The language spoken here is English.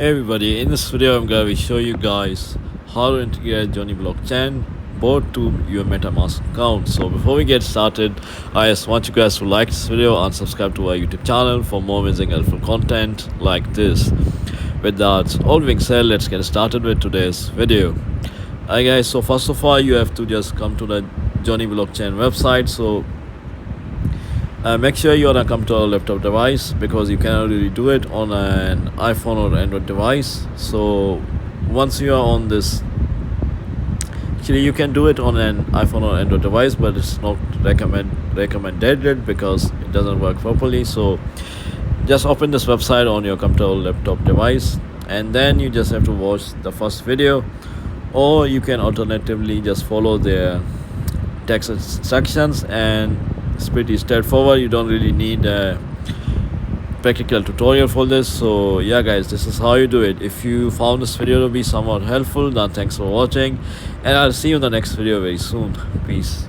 Hey everybody, in this video I'm going to show you guys how to integrate JonnyBlockChain Bot to your MetaMask account. So before we get started, I just want you guys to like this video and subscribe to our YouTube channel for more amazing helpful content like this. With that all being said, let's get started with today's video. Hi guys, so first of all you have to just come to the JonnyBlockChain website. So make sure you're on a computer or laptop device, because you cannot really do it on an iPhone or Android device. So once you are on this, actually you can do it on an iPhone or Android device, but it's not recommended because it doesn't work properly. So just open this website on your computer or laptop device, and then you just have to watch the first video, or you can alternatively just follow their text instructions, and it's pretty straightforward. You don't really need a practical tutorial for this. So yeah guys, this is how you do it. If you found this video to be somewhat helpful, then thanks for watching, and I'll see you in the next video very soon. Peace.